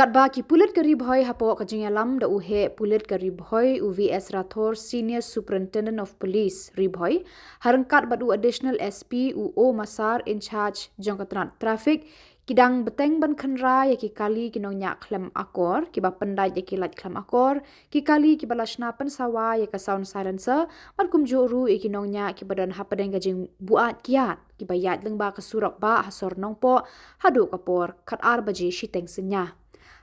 Katba ki Pulit kari Bhoi hapo kajingalam da uhe Pulit kari Bhoi UVS Rathor Senior Superintendent of Police Ribhoi harangkat badu additional SP UO Masar in charge jangkatran traffic kidang beteng ban khanra ya ki kali ki Nongñiah klem akor ki ba pandai ya ki lat klem akor ki kali ki balashna pen sawa ya ka sound silencer mar kum joru ya ki Nongñiah ki badan hapadeng gajing buat kiat ki bayat lengba ka surak ba hasor nongpo hadu kapor khat ar baji shiteng senya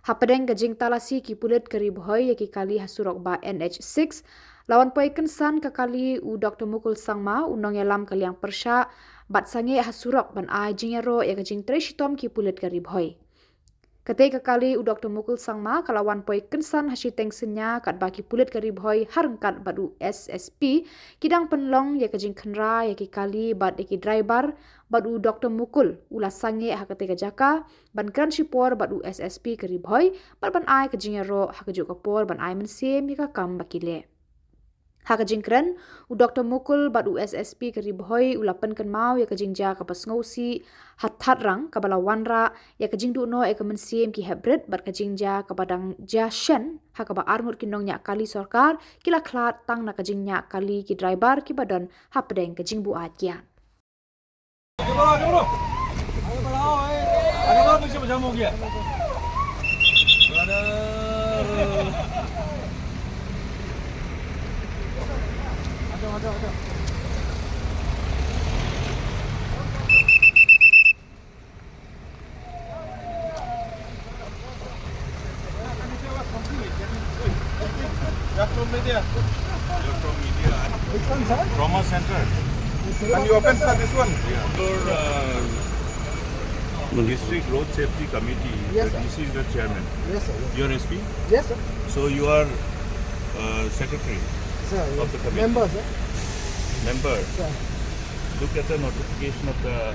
hapadeng gajing Talasi ki Pulit kari Bhoi ya ki kali hasurok ba NH6 lawan poi kensan ka kali u Dr. Mukul Sangma u Nongñiah lam kaliang persha bat Sangeh hasurok ban ai jing Iaroh ya gajing treshitom ki Pulit kari Bhoi kate ka kali u Dr. Mukul Sangma kalawan poi kensan hasiteng senya Katba ki Pulit kari Bhoi harangkat badu SSP kidang penlong ya gajing khanra ya ki kali bat ya ki driver badu Dr. Mukul ula Sangeh hakate ka jaka ban kran shipor badu SSP kari Bhoi ban ai ka jing Iaroh hakajuk kapor ban ai mensem ya ka kam bakile hakajing kran u Dr. Mukul badu SSP kari Bhoi ula penkan mau ya kajing ja ka pasngausi hat rang ka balawan ra ya kajing du no e ka mensem ki hybrid bat kajing ja ka badang ja shen hakaba arngut ki Nongñiah kali sarkar kila khlat tang na kajing nya kali ki driver ki badan hapdeng kajing buat kian From media. You're from media. Which one, sir? Trauma Center. And you open for this one? Yeah. Your District Road Safety Committee. Yes, sir. This is the chairman. Yes, sir. Yes, You're SP. yes sir. So you are secretary Sir, of the committee. member, sir. Member. Sir, Look at the notification of the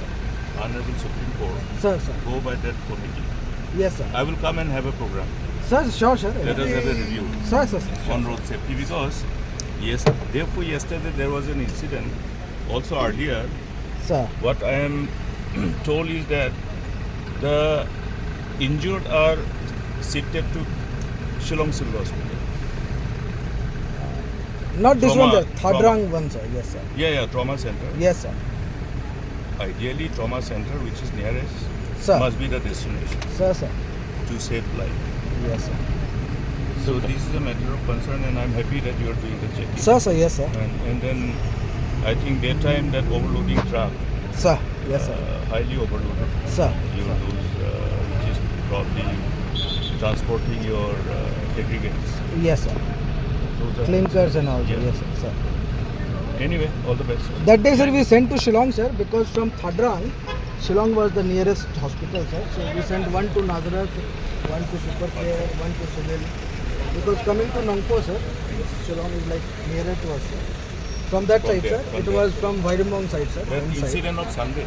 Honorable Supreme Court. sir, sir. Go by that committee. Yes, sir. I will come and have a program. Sir, sure, sir. Let us have a review Sir, sir, sir. on road safety because therefore yesterday there was an incident. Also earlier, Sir, what I am told is that the injured are shifted to Shillong Civil Hospital. not this Trauma- one, sir. trauma. Thadrang one, sir. Yes, sir. Yeah, trauma center. Yes, sir. Ideally, trauma center, which is nearest, Sir. must be the destination Sir, sir. to save life. Yes, sir. So this is a matter of concern, and I'm happy that you are doing the checking. Sir, sir. Yes, sir. And then I think daytime that overloading truck, Sir. Yes, sir. highly overloaded. Sir. You those which is probably transporting your aggregates. Yes, sir. Those are Clinkers and all, sir. Yeah. Yes, sir. Sir. Anyway, all the best. That day, sir, we sent to Shillong, sir, because from Thadrang, Shillong was the nearest hospital, sir. So we sent one to Nazareth, one to Supercare, one to Civil. Because coming to Nongpo, sir, Shillong is like nearer to us, sir. From that From side, there, sir, from it there. was from Vairamong side, sir. That one side. incident of Sunday,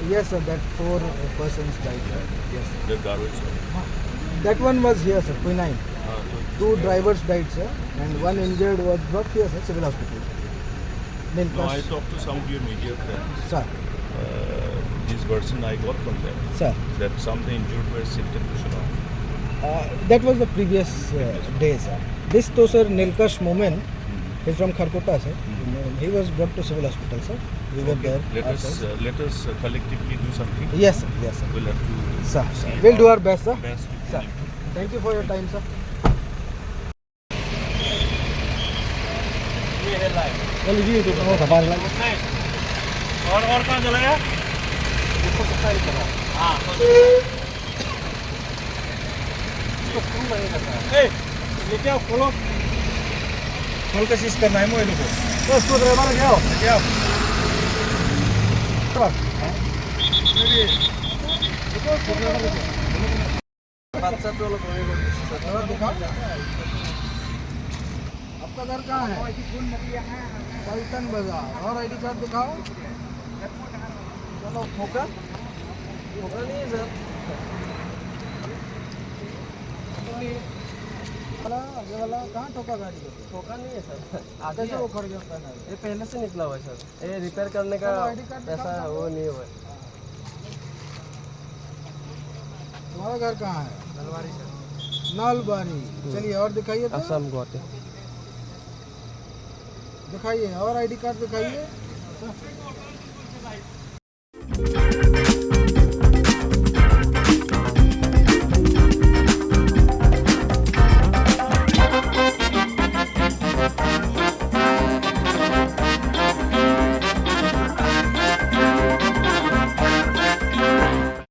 Yes, sir, that 4 persons died, sir. Yes. the garbage. That one was here, sir, quinine. So 2 drivers died, sir, and one injured was brought here, sir, civil hospital. no, I Nilkash, talked to some of your media friends. sir, This version I got from them sir. that some of the injured were shifted to Shillong. That was the previous day, sir. This to sir Nilkash Momen is from Kharkota, sir. He was brought to civil hospital, sir. We were there. Let us collectively do something. Yes, sir. Yes, sir. We'll have to Sir, see we'll do how our best, sir. best we Sir, can improve. thank you for your time, sir. Well, we do know the bar like. और कहाँ चला गया? हाँ ये क्या खोलो खोल के शीश करना है मोबाइल को तो उसको ड्राइवर ले आओ बादशाह तो लोग दिखाओ आपका घर कहाँ है पलटन बाजार और आईडी कार्ड दिखाओ चलो ठोका ठोका नहीं है सर आगे वाला कहाँ ठोका गाड़ी को ठोका नहीं है सर आगे से वो खड़ गया ये पहले से निकला हुआ है सर ये रिपेयर करने का पैसा वो नहीं हुआ तुम्हारा घर कहाँ है नलवारी सर नालबारी। चलिए और दिखाइए तो। असम गुवाहाटी। दिखाइए और आईडी कार्ड दिखाइए।